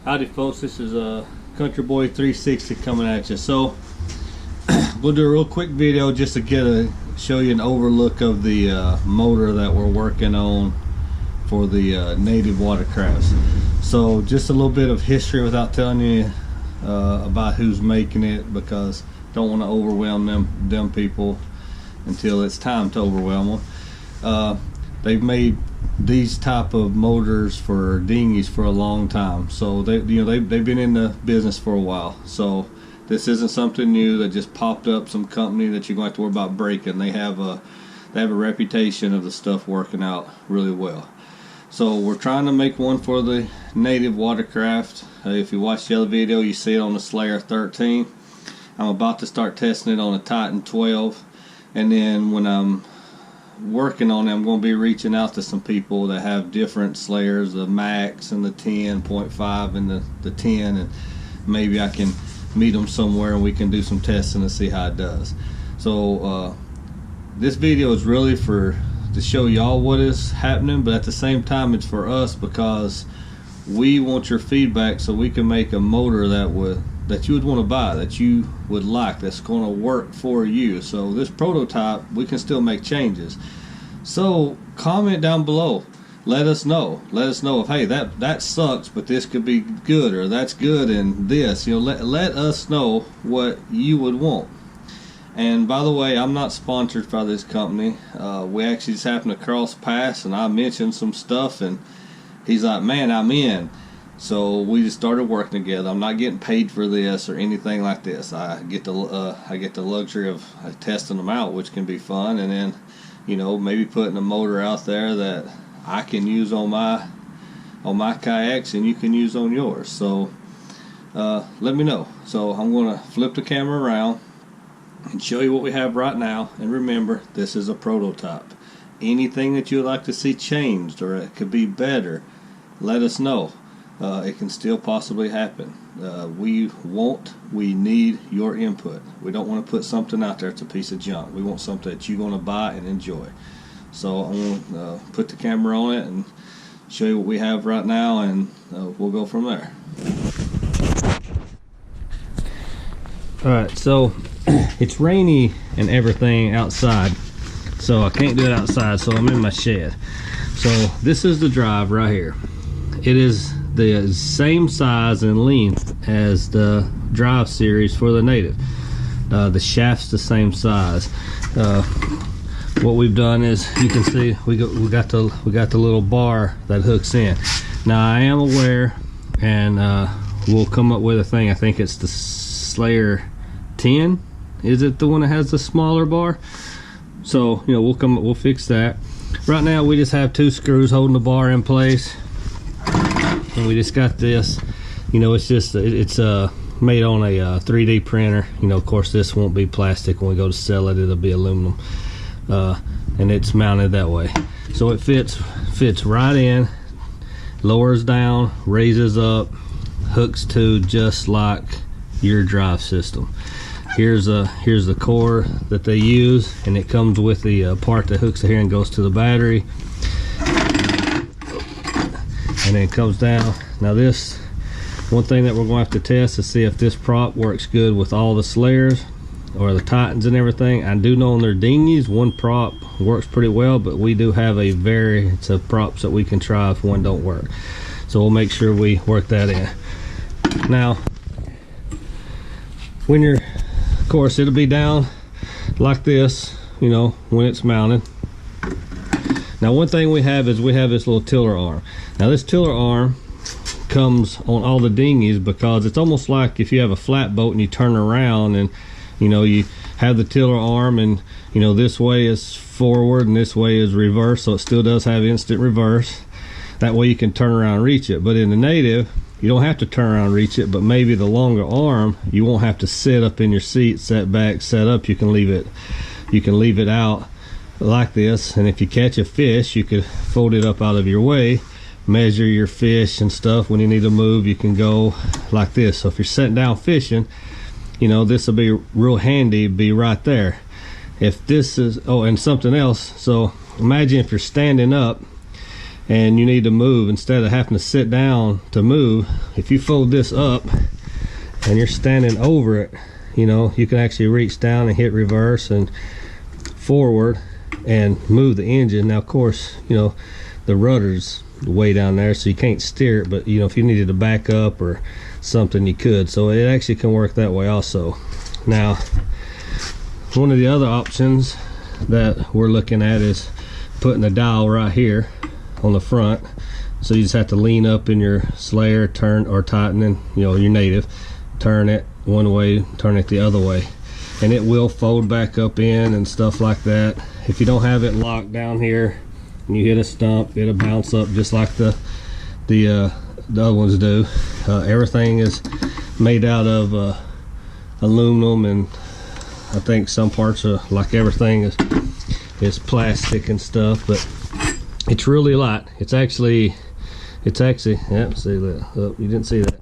Howdy folks, this is Country Boy 360 coming at you. So we'll do a real quick video just to show you an overlook of the motor that we're working on for the native watercrafts. So just a little bit of history without telling you about who's making it, because don't want to overwhelm them people until it's time to overwhelm them. They've made these type of motors for dinghies for a long time, so they've been in the business for a while. So this isn't something new that just popped up, some company that you're going to have to worry about breaking. They have a reputation of the stuff working out really well. So we're trying to make one for the native watercraft. If you watch the other video, you see it on the Slayer 13. I'm about to start testing it on a Titan 12, and then when I'm working on it, I'm going to be reaching out to some people that have different Slayers, the Max and the 10.5 and the 10, and maybe I can meet them somewhere and we can do some testing to see how it does. So this video is really to show y'all what is happening, but at the same time it's for us, because we want your feedback so we can make a motor that you would want to buy, that you would like, that's going to work for you. So this prototype, we can still make changes. So comment down below, let us know if, hey, that sucks but this could be good, or that's good and this, let us know what you would want. And by the way, I'm not sponsored by this company. We actually just happened to cross paths and I mentioned some stuff and he's like, man, I'm in. So we just started working together. I'm not getting paid for this or anything like this. I get the luxury of testing them out, which can be fun, and then maybe putting a motor out there that I can use on my kayaks and you can use on yours. So let me know. So I'm going to flip the camera around and show you what we have right now. And remember, this is a prototype. Anything that you would like to see changed or it could be better, let us know. It can still possibly happen. We need your input. We don't want to put something out there that's a piece of junk. We want something that you're going to buy and enjoy. So I'm going to put the camera on it and show you what we have right now, and we'll go from there. Alright, so it's rainy and everything outside, so I can't do it outside, so I'm in my shed. So this is the drive right here. It is the same size and length as the drive series for the native. The shaft's the same size. What we've done is, you can see we got the little bar that hooks in. Now I am aware, and we'll come up with a thing. I think it's the Slayer 10. Is it the one that has the smaller bar? So we'll fix that. Right now we just have 2 screws holding the bar in place. And we just got this, it's made on a 3D printer. Of course this won't be plastic. When we go to sell it, it'll be aluminum, and it's mounted that way, so it fits right in, lowers down, raises up, hooks to just like your drive system. Here's the core that they use, and it comes with the part that hooks to here and goes to the battery. And then it comes down. Now this, one thing that we're going to have to test to see if this prop works good with all the Slayers or the Titans and everything. I do know on their dinghies one prop works pretty well, but we do have a variance of props that we can try if one don't work. So we'll make sure we work that in. Now when you're, of course it'll be down like this, when it's mounted. Now one thing we have is we have this little tiller arm. Now this tiller arm comes on all the dinghies because it's almost like if you have a flat boat and you turn around and you have the tiller arm, and this way is forward and this way is reverse, so it still does have instant reverse. That way you can turn around and reach it. But in the native, you don't have to turn around and reach it, but maybe the longer arm, you won't have to sit up in your seat, set back, set up. You can leave it out like this, and if you catch a fish, you could fold it up out of your way, measure your fish and stuff. When you need to move, you can go like this. So if you're sitting down fishing, this will be real handy, be right there. If this is, and something else, so imagine if you're standing up and you need to move, instead of having to sit down to move, if you fold this up and you're standing over it, you know, you can actually reach down and hit reverse and forward and move the engine. Now of course, you know, the rudder's way down there, so you can't steer it, but you know, if you needed to back up or something, you could. So it actually can work that way also. Now, one of the other options that we're looking at is putting the dial right here on the front, so you just have to lean up in your Slayer, turn, or tightening, you know, your native, turn it one way, turn it the other way, and it will fold back up in and stuff like that. If you don't have it locked down here and you hit a stump, it'll bounce up just like the other ones do. Everything is made out of aluminum, and I think some parts are, like everything is plastic and stuff, but it's really light. It's actually, yep, see that, oh, you didn't see that,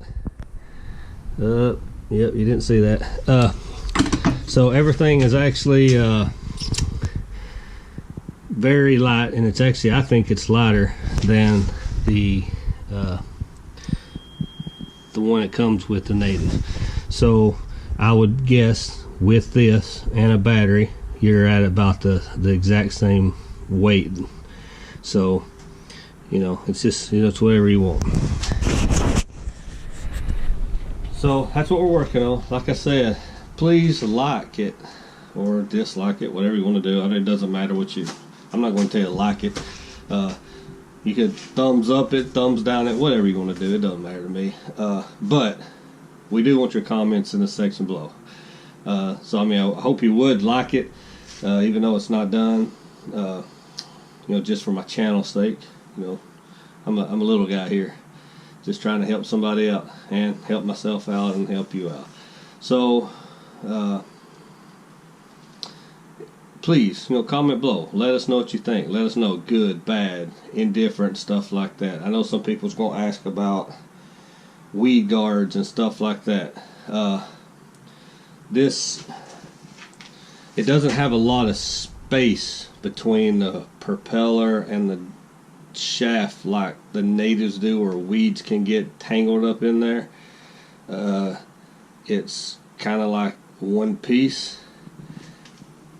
yep, you didn't see that. So everything is actually very light, and it's actually, I think it's lighter than the one that comes with the native. So I would guess with this and a battery, you're at about the exact same weight. So, you know, it's just, you know, it's whatever you want. So that's what we're working on. Like I said, please like it or dislike it, whatever you want to do. I mean, it doesn't matter what you, I'm not going to tell you to like it. You could thumbs up it, thumbs down it, whatever you want to do. It doesn't matter to me. But we do want your comments in the section below. So I mean, I hope you would like it, even though it's not done. You know, just for my channel's sake. You know, I'm a little guy here, just trying to help somebody out and help myself out and help you out. So please, you know, comment below. Let us know what you think. Let us know good, bad, indifferent, stuff like that. I know some people's gonna ask about weed guards and stuff like that. This, it doesn't have a lot of space between the propeller and the shaft like the natives do, or weeds can get tangled up in there. It's kind of like one piece.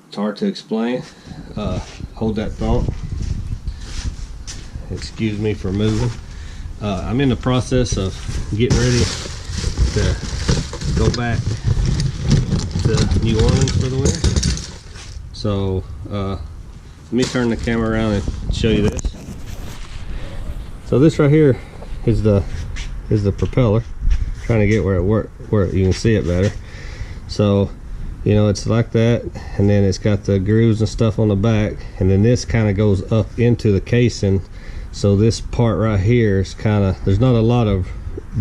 It's hard to explain. Hold that thought. Excuse me for moving. I'm in the process of getting ready to go back to New Orleans for the winter. So let me turn the camera around and show you this. So this right here is the propeller. I'm trying to get where you can see it better. So, you know, it's like that, and then it's got the grooves and stuff on the back, and then this kind of goes up into the casing. So this part right here is kind of, there's not a lot of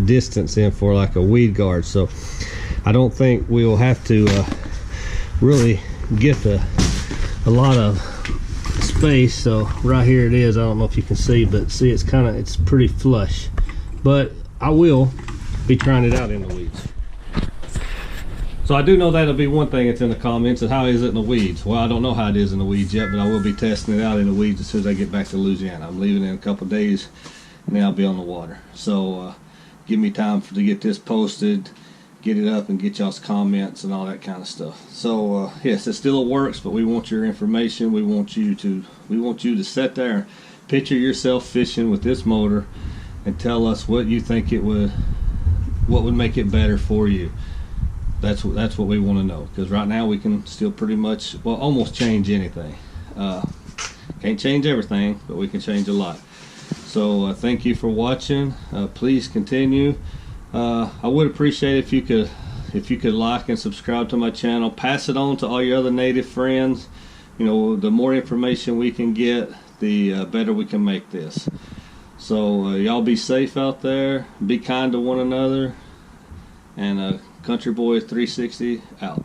distance in for like a weed guard. So I don't think we will have to really get a lot of space. So right here it is. I don't know if you can see, but see, it's kind of, it's pretty flush. But I will be trying it out in the weeds. So I do know that'll be one thing that's in the comments, and how is it in the weeds? Well, I don't know how it is in the weeds yet, but I will be testing it out in the weeds as soon as I get back to Louisiana. I'm leaving in a couple of days, and then I'll be on the water. So give me time to get this posted, get it up, and get y'all's comments and all that kind of stuff. So yes, it still works, but we want your information. We want you to sit there and picture yourself fishing with this motor, and tell us what you think what would make it better for you. That's what we want to know, because right now we can still pretty much, well, almost change anything. Can't change everything, but we can change a lot. So thank you for watching. Please continue. I would appreciate if you could like and subscribe to my channel. Pass it on to all your other native friends. You know, the more information we can get, the better we can make this. So y'all be safe out there. Be kind to one another. And Country Boy 360 out.